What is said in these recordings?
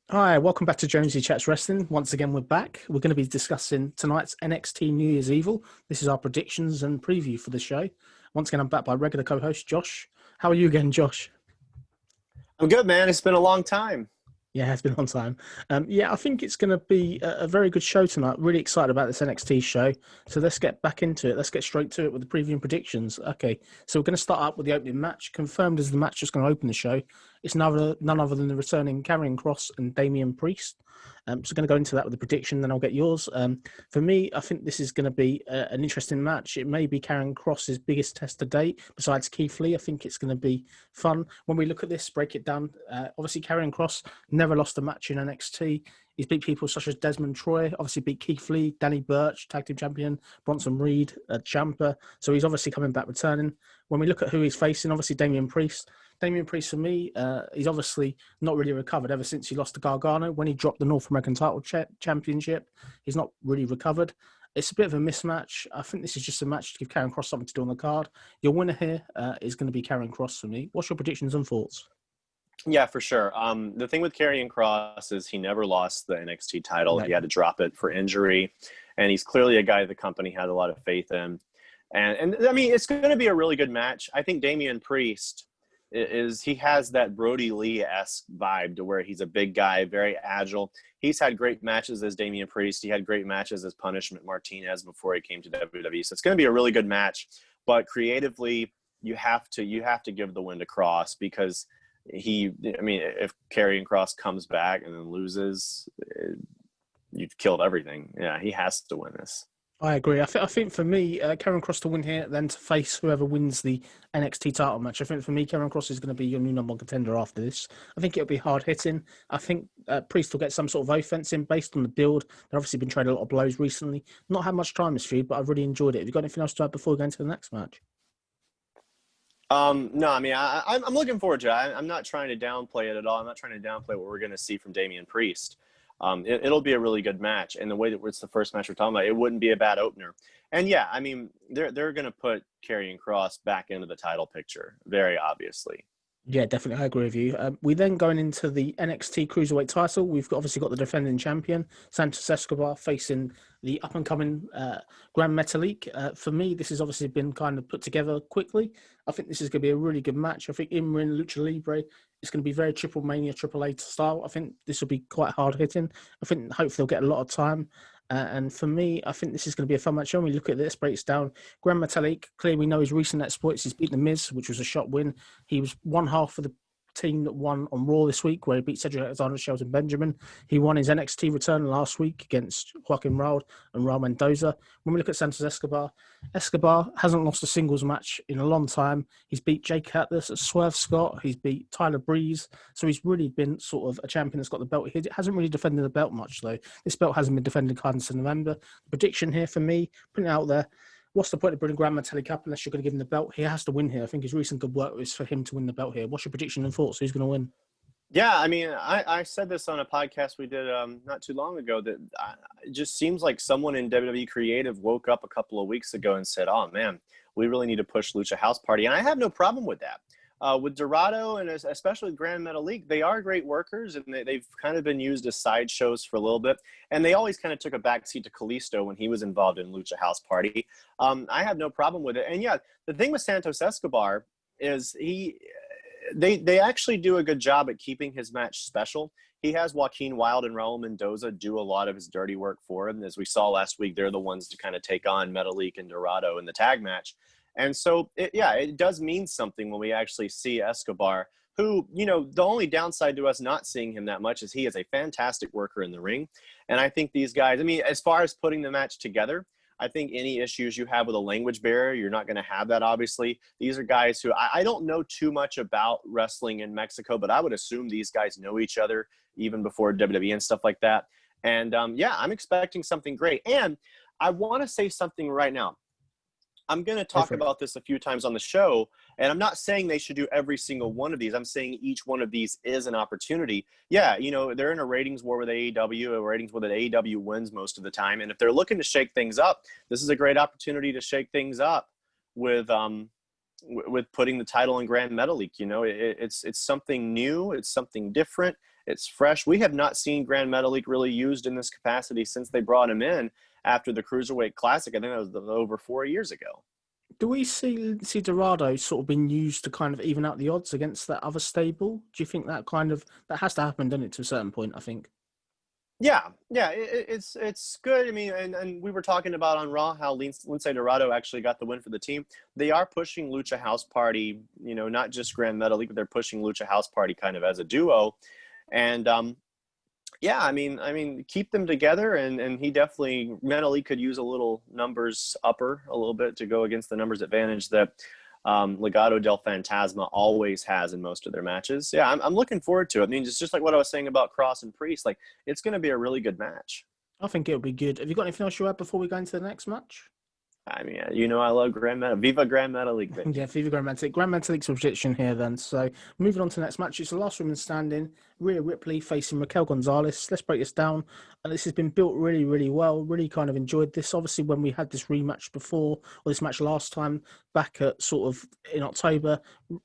Hi, welcome back to Jonesy Chats Wrestling. Once again, we're back. We're going to be discussing tonight's NXT New Year's Evil. This is our predictions and preview for the show. Once again, I'm back by regular co-host Josh. How are you again, Josh? I'm good, man. It's been a long time. Yeah, it's been a long time. I think it's going to be a very good show tonight. Really excited about this NXT show. So let's get back into it. Let's get straight to it with the preview and predictions. Okay, so we're going to start up with the opening match. Confirmed as the match that's going to open the show. It's none other than the returning Karrion Kross and Damian Priest. So going to go into that with the prediction, then I'll get yours. For me, I think this is going to be an interesting match. It may be Karrion Kross's biggest test to date, besides Keith Lee. I think it's going to be fun. When we look at this, break it down. Obviously, Karrion Kross never lost a match in NXT. He's beat people such as Desmond Troy, obviously beat Keith Lee, Danny Burch, Tag Team Champion, Bronson Reed, Ciampa. So he's obviously coming back, returning. When we look at who he's facing, obviously Damian Priest. Damian Priest, for me, he's obviously not really recovered ever since he lost to Gargano. When he dropped the North American title championship, he's not really recovered. It's a bit of a mismatch. I think this is just a match to give Karrion Kross something to do on the card. Your winner here is going to be Karrion Kross for me. What's your predictions and thoughts? Yeah, for sure. The thing with Karrion Kross is he never lost the NXT title. He had to drop it for injury, and he's clearly a guy the company had a lot of faith in. And I mean, it's going to be a really good match. I think Damian Priest he has that Brody Lee-esque vibe to where he's a big guy, very agile. He's had great matches as Damian Priest. He had great matches as Punishment Martinez before he came to WWE. So it's going to be a really good match. But creatively, you have to give the win to Kross because if Karrion Kross comes back and then loses, you've killed everything. Yeah, he has to win this. I agree. I think for me, Karrion Kross to win here, then to face whoever wins the NXT title match. I think for me, Karrion Kross is going to be your new number one contender after this. I think it'll be hard hitting. I think Priest will get some sort of offense in based on the build. They've obviously been trading a lot of blows recently. Not had much time this feud, but I've really enjoyed it. Have you got anything else to add before we go into the next match? No, I mean, I'm looking forward to it. I'm not trying to downplay it at all. I'm not trying to downplay what we're going to see from Damian Priest. It'll be a really good match. And the way that it's the first match we're talking about, it wouldn't be a bad opener. And yeah, I mean, they're going to put Karrion Kross back into the title picture, very obviously. Yeah, definitely. I agree with you. We then going into the NXT Cruiserweight title. We've obviously got the defending champion, Santos Escobar, facing the up-and-coming Grand Metalik. For me, this has obviously been kind of put together quickly. I think this is going to be a really good match. I think in-ring Lucha Libre is going to be very Triple Mania, Triple A style. I think this will be quite hard-hitting. I think hopefully they'll get a lot of time. And for me, I think this is going to be a fun match. When we look at this, breaks down. Grand Metalik, clearly we know his recent exploits. He's beaten The Miz, which was a shot win. He was one half of the team that won on Raw this week, where he beat Cedric Alexander, Shelton Benjamin. He won his NXT return last week against Joaquin Raul and Raul Mendoza. When we look at Santos Escobar, Escobar hasn't lost a singles match in a long time. He's beat Jake Atlas at Swerve Scott. He's beat Tyler Breeze. So he's really been sort of a champion that's got the belt. He hasn't really defended the belt much, though. This belt hasn't been defended since November. The prediction here for me, putting it out there, what's the point of bringing Grand Metalik up unless you're going to give him the belt? He has to win here. I think his recent good work is for him to win the belt here. What's your prediction and thoughts? Who's going to win? Yeah, I mean, I said this on a podcast we did not too long ago that it just seems like someone in WWE Creative woke up a couple of weeks ago and said, oh, man, we really need to push Lucha House Party. And I have no problem with that. With Dorado and especially Grand Metalik, they are great workers, and they've kind of been used as sideshows for a little bit. And they always kind of took a backseat to Kalisto when he was involved in Lucha House Party. I have no problem with it. And yeah, the thing with Santos Escobar is they actually do a good job at keeping his match special. He has Joaquin Wilde and Raul Mendoza do a lot of his dirty work for him. As we saw last week, they're the ones to kind of take on Metalik and Dorado in the tag match. And so, it does mean something when we actually see Escobar, who, the only downside to us not seeing him that much is he is a fantastic worker in the ring. And I think these guys, I mean, as far as putting the match together, I think any issues you have with a language barrier, you're not going to have that, obviously. These are guys who I don't know too much about wrestling in Mexico, but I would assume these guys know each other even before WWE and stuff like that. And, I'm expecting something great. And I want to say something right now. I'm going to talk about this a few times on the show, and I'm not saying they should do every single one of these. I'm saying each one of these is an opportunity. Yeah, they're in a ratings war with AEW, a ratings war that AEW wins most of the time. And if they're looking to shake things up, this is a great opportunity to shake things up with putting the title in Grand Metalik. It's something new. It's something different. It's fresh. We have not seen Grand Metalik really used in this capacity since they brought him in after the Cruiserweight Classic. I think that was over 4 years ago. Do we see Dorado sort of being used to kind of even out the odds against that other stable? Do you think that that has to happen, doesn't it, to a certain point, I think? Yeah, it's good. I mean, and we were talking about on Raw how Lince Dorado actually got the win for the team. They are pushing Lucha House Party, not just Grand Metalik, but they're pushing Lucha House Party kind of as a duo. And yeah, I mean, keep them together, and he definitely mentally could use a little numbers upper a little bit to go against the numbers advantage that Legado del Fantasma always has in most of their matches. Yeah, I'm looking forward to it. I mean, it's just like what I was saying about Cross and Priest. Like, it's going to be a really good match. I think it'll be good. Have you got anything else you add before we go into the next match? I mean, I love Grand Metalik. Viva Grand Metalik. Yeah, Viva Grand Metalik. Grand Metalik's prediction here then. So moving on to the next match. It's the last woman standing. Rhea Ripley facing Raquel Gonzalez. Let's break this down. And this has been built really, really well. Really kind of enjoyed this. Obviously, when we had this rematch before, or this match last time, back at sort of in October,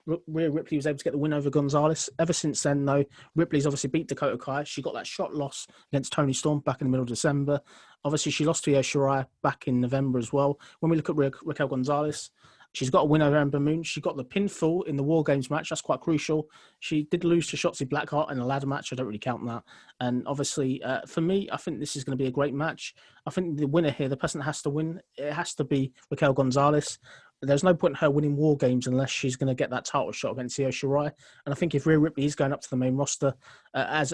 Rhea Ripley was able to get the win over Gonzalez. Ever since then, though, Ripley's obviously beat Dakota Kai. She got that shot loss against Toni Storm back in the middle of December. Obviously, she lost to Io Shirai back in November as well. When we look at Raquel Gonzalez, she's got a win over Ember Moon. She got the pinfall in the War Games match. That's quite crucial. She did lose to Shotzi Blackheart in a ladder match. I don't really count that. And obviously, for me, I think this is going to be a great match. I think the winner here, the person that has to win, it has to be Raquel Gonzalez. There's no point in her winning War Games unless she's going to get that title shot against Io Shirai. And I think if Rhea Ripley is going up to the main roster, as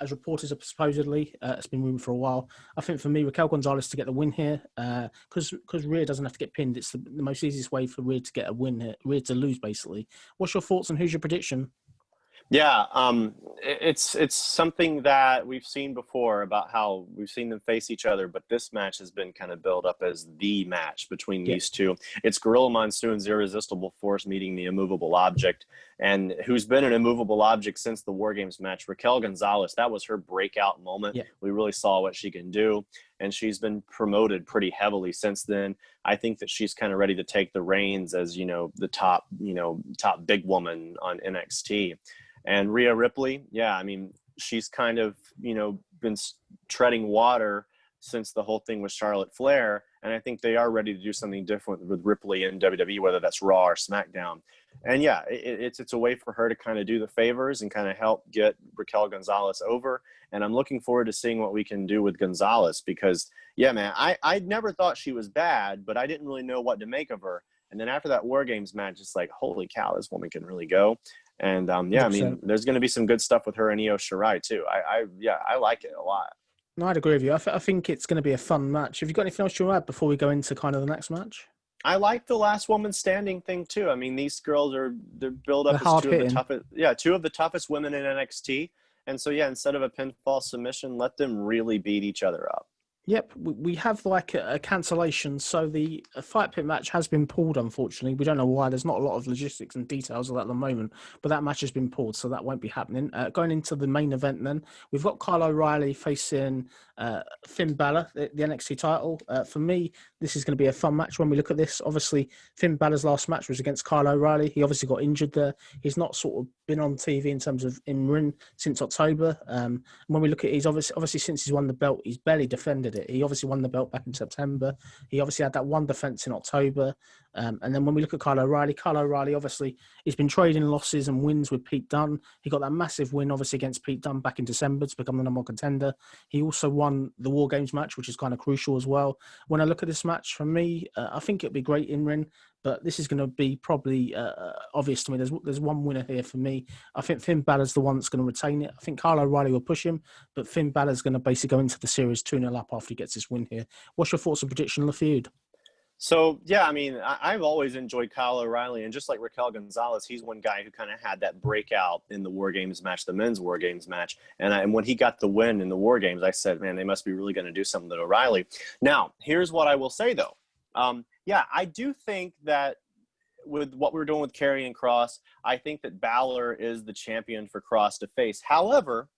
reporters have supposedly, it's been rumored for a while. I think for me, Raquel Gonzalez to get the win here, because Rhea doesn't have to get pinned. It's the most easiest way for Rhea to get a win here, Rhea to lose basically. What's your thoughts and who's your prediction? Yeah, it's something that we've seen before about how we've seen them face each other, but this match has been kind of built up as the match between these two. It's Gorilla Monsoon's Irresistible Force meeting the Immovable Object, and who's been an immovable object since the War Games match. Raquel Gonzalez, that was her breakout moment. Yeah. We really saw what she can do, and she's been promoted pretty heavily since then. I think that she's kind of ready to take the reins as, the top big woman on NXT. And Rhea Ripley, yeah, I mean, she's kind of, been treading water since the whole thing with Charlotte Flair. And I think they are ready to do something different with Ripley in WWE, whether that's Raw or SmackDown. And yeah, it's a way for her to kind of do the favors and kind of help get Raquel Gonzalez over. And I'm looking forward to seeing what we can do with Gonzalez because, yeah, man, I never thought she was bad, but I didn't really know what to make of her. And then after that War Games match, it's like, holy cow, this woman can really go. And yeah, 100%. I mean, there's going to be some good stuff with her and Io Shirai too. I like it a lot. No, I'd agree with you. I think it's going to be a fun match. Have you got anything else to add before we go into kind of the next match? I like the last woman standing thing too. I mean, these girls they're built up as two of the toughest women in NXT. And so yeah, instead of a pinfall submission, let them really beat each other up. Yep, we have like a cancellation. So the Fight Pit match has been pulled, unfortunately. We don't know why. There's not a lot of logistics and details of that at the moment, but that match has been pulled, so that won't be happening. Going into the main event then, we've got Kyle O'Reilly facing Finn Balor, the NXT title. For me, this is going to be a fun match when we look at this. Obviously, Finn Balor's last match was against Kyle O'Reilly. He obviously got injured there. He's not sort of been on TV in terms of in ring since October. When we look at it, he's obviously since he's won the belt, he's barely defended it. He obviously won the belt back in September. He obviously had that one defense in October. And then when we look at Kyle O'Reilly obviously he's been trading losses and wins with Pete Dunne. He got that massive win obviously against Pete Dunne back in December to become the number one contender. He also won the War Games match, which is kind of crucial as well. When I look at this match, for me, I think it'll be great in ring, but this is going to be probably obvious to me. There's one winner here for me. I think Finn Balor's the one that's going to retain it. I think Kyle O'Reilly will push him, but Finn Balor's going to basically go into the series 2-0 up after he gets this win here. What's your thoughts and prediction on the feud? So, yeah, I mean, I've always enjoyed Kyle O'Reilly, and just like Raquel Gonzalez, he's one guy who kind of had that breakout in the War Games match, the men's War Games match. And when he got the win in the War Games, I said, man, they must be really going to do something to O'Reilly. Now, here's what I will say, though. Yeah, I do think that with what we're doing with Karrion Kross, I think that Balor is the champion for Kross to face. However,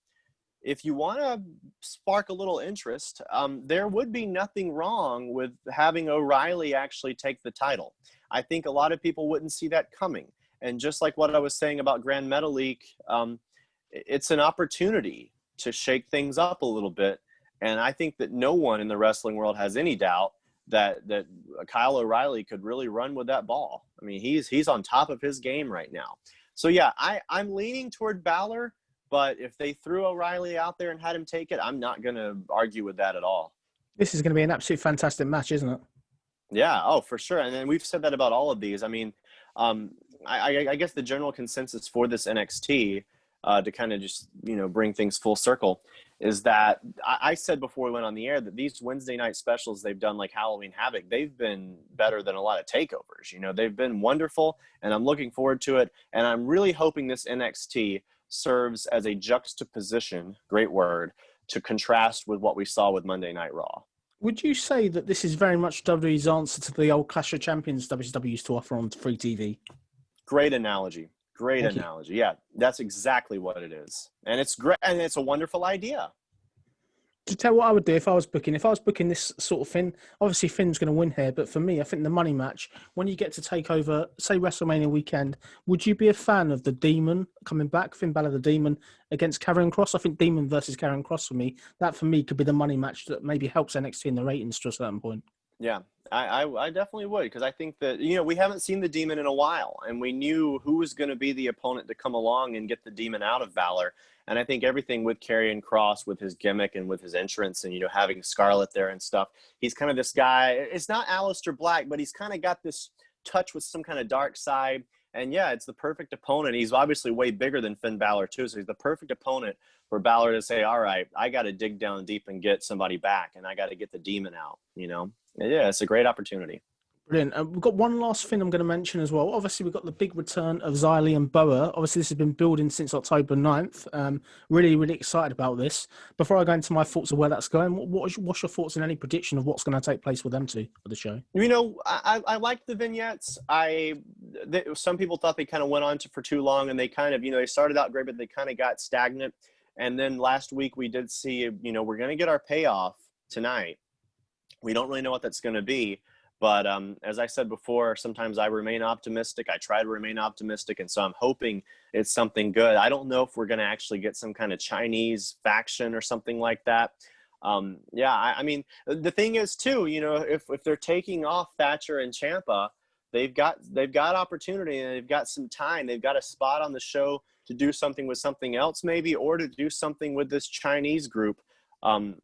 if you want to spark a little interest, there would be nothing wrong with having O'Reilly actually take the title. I think a lot of people wouldn't see that coming. And just like what I was saying about Grand Metalik, it's an opportunity to shake things up a little bit. And I think that no one in the wrestling world has any doubt that Kyle O'Reilly could really run with that ball. I mean, he's on top of his game right now. So yeah, I'm leaning toward Balor, but if they threw O'Reilly out there and had him take it, I'm not going to argue with that at all. This is going to be an absolute fantastic match, isn't it? Yeah, oh, for sure. And then we've said that about all of these. I mean, I guess the general consensus for this NXT, to kind of just, bring things full circle, is that I said before we went on the air that these Wednesday night specials they've done, like Halloween Havoc, they've been better than a lot of takeovers. They've been wonderful, and I'm looking forward to it. And I'm really hoping this NXT serves as a juxtaposition, great word, to contrast with what we saw with Monday Night Raw. Would you say that this is very much WWE's answer to the old Clash of Champions WCW used to offer on free TV? Great analogy. Great Thank analogy. You. Yeah, that's exactly what it is. And it's great, and it's a wonderful idea. To tell what I would do if I was booking this sort of thing, obviously Finn's going to win here, but for me, I think the money match, when you get to take over, say, WrestleMania weekend, would you be a fan of the Demon coming back, Finn Balor the Demon, against Karrion Kross? I think Demon versus Karrion Kross for me could be the money match that maybe helps NXT in the ratings to a certain point. Yeah, I definitely would, because I think that, we haven't seen the Demon in a while, and we knew who was going to be the opponent to come along and get the Demon out of Balor. And I think everything with Karrion Kross, with his gimmick and with his entrance and, having Scarlett there and stuff, he's kind of this guy. It's not Aleister Black, but he's kind of got this touch with some kind of dark side. And yeah, it's the perfect opponent. He's obviously way bigger than Finn Balor too. So he's the perfect opponent for Balor to say, all right, I got to dig down deep and get somebody back, and I got to get the Demon out, Yeah, it's a great opportunity. Brilliant. We've got one last thing I'm going to mention as well. Obviously, we've got the big return of Xi Li and Boa. Obviously, this has been building since October 9th. Really, really excited about this. Before I go into my thoughts of where that's going, what's your thoughts and any prediction of what's going to take place with them two for the show? I liked the vignettes. Some people thought they kind of went on for too long, and they kind of, they started out great, but they kind of got stagnant. And then last week we did see, we're going to get our payoff tonight. We don't really know what that's going to be. But as I said before, sometimes I remain optimistic. I try to remain optimistic. And so I'm hoping it's something good. I don't know if we're going to actually get some kind of Chinese faction or something like that. I mean, the thing is, too, if they're taking off Thatcher and Ciampa, they've got opportunity, and they've got some time. They've got a spot on the show to do something with something else maybe, or to do something with this Chinese group. I'm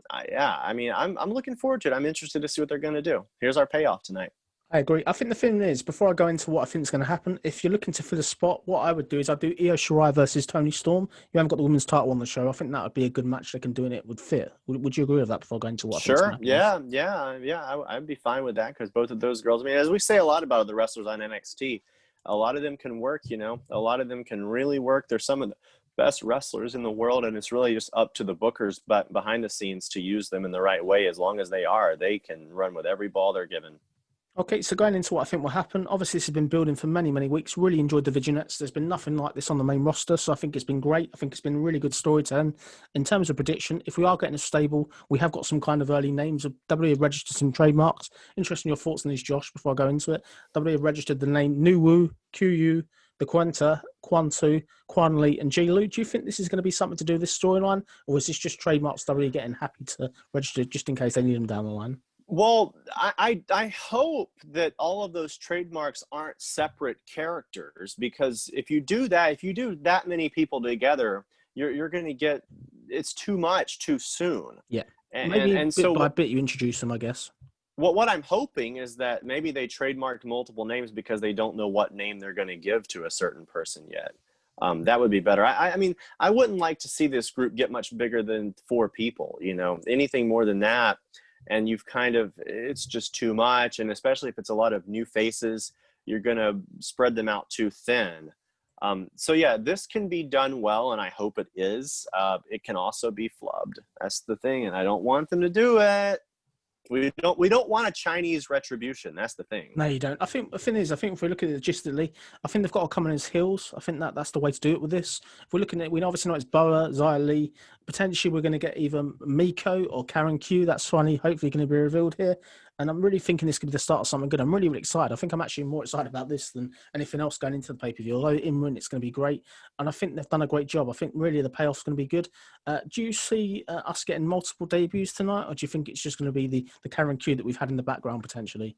looking forward to it. I'm interested to see what they're going to do. Here's our payoff tonight. I agree. I think the thing is, before I go into what I think is going to happen, if you're looking to fill a spot, what I would do is I'd do Io Shirai versus Toni Storm. You haven't got the women's title on the show. I think that would be a good match they can do, and it would fit. Would you agree with that before going to what I think is going to happen? Yeah. I'd be fine with that, because both of those girls, I mean, as we say a lot about the wrestlers on NXT, a lot of them can work, a lot of them can really work. They're some of the best wrestlers in the world, and it's really just up to the bookers but behind the scenes to use them in the right way. As long as they can run with every ball they're given. Okay, so going into what I think will happen, obviously this has been building for many, many weeks. Really enjoyed the vignettes. There's been nothing like this on the main roster, so I think it's been great. I think it's been really good storytelling. In terms of prediction, if we are getting a stable, we have got some kind of early names. WWE have registered some trademarks. Interesting your thoughts on these, Josh, before I go into it. WWE have registered the name Nuwu, QU, The Quenta, Kwantu, Quan Lee, and Ji Lu. Do you think this is going to be something to do with this storyline, or is this just trademarks WWE getting happy to register just in case they need them down the line? Well, I hope that all of those trademarks aren't separate characters, because if you do that many people together, you're going to get, it's too much too soon. Yeah, and bit by bit you introduce them, I guess. What I'm hoping is that maybe they trademarked multiple names because they don't know what name they're going to give to a certain person yet. That would be better. I mean, I wouldn't like to see this group get much bigger than 4 people. Anything more than that, and it's just too much. And especially if it's a lot of new faces, you're going to spread them out too thin. So yeah, this can be done well, and I hope it is. It can also be flubbed. That's the thing, and I don't want them to do it. We don't want a Chinese retribution. That's the thing. No, you don't. I think the thing is, if we look at it logistically, I think they've got to come on as heels. I think that's the way to do it with this. If we're looking at, we obviously know it's Boa, Xi Li. Potentially, we're going to get either Miko or Karen Q. That's funny. Hopefully, going to be revealed here. And I'm really thinking this could be the start of something good. I'm really, really excited. I think I'm actually more excited about this than anything else going into the pay-per-view. Although in ring, it's going to be great. And I think they've done a great job. I think really the payoff's going to be good. Do you see us getting multiple debuts tonight? Or do you think it's just going to be the Karen Q that we've had in the background potentially?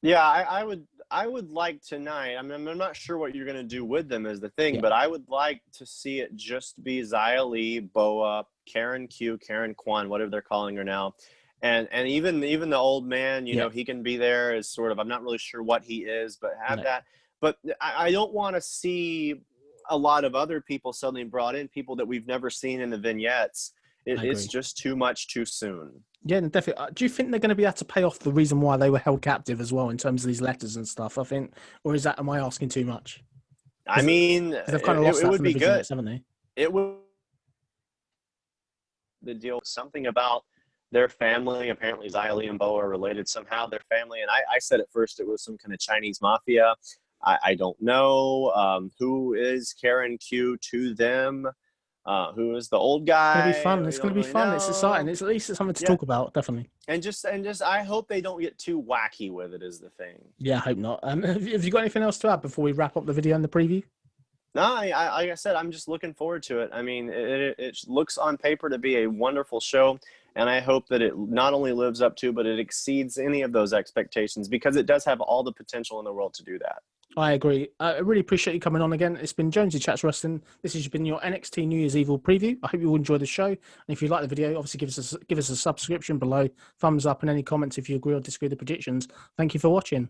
Yeah, I would like tonight. I mean, I'm not sure what you're going to do with them is the thing, Yeah. but I would like to see it just be Xi Li, Boa, Karen Q, Karen Kwan, whatever they're calling her now. And even the old man, you know, he can be there as sort of, I'm not really sure what he is, but have that. But I don't want to see a lot of other people suddenly brought in, people that we've never seen in the vignettes. It's just too much too soon. Yeah, definitely. Do you think they're going to be able to pay off the reason why they were held captive as well in terms of these letters and stuff? I think, or am I asking too much? I mean, they've kind of lost it would be good, haven't they? It would. The deal was something about their family. Apparently, Xi Li and Boa are related somehow. Their family, and I said at first it was some kind of Chinese mafia. I don't know who is Karen Q to them. Who is the old guy? It's going to be fun. It's going to be fun. It's exciting. It's at least something to talk about, definitely. And just, I hope they don't get too wacky with it. Is the thing. Yeah, I hope not. Have you got anything else to add before we wrap up the video and the preview? No, like I said, I'm just looking forward to it. I mean, it looks on paper to be a wonderful show, and I hope that it not only lives up to, but it exceeds any of those expectations, because it does have all the potential in the world to do that. I agree. I really appreciate you coming on again. It's been Jonesy Chats Wrestling. This has been your NXT New Year's Evil preview. I hope you all enjoyed the show. And if you like the video, obviously give us a subscription below, thumbs up, and any comments if you agree or disagree with the predictions. Thank you for watching.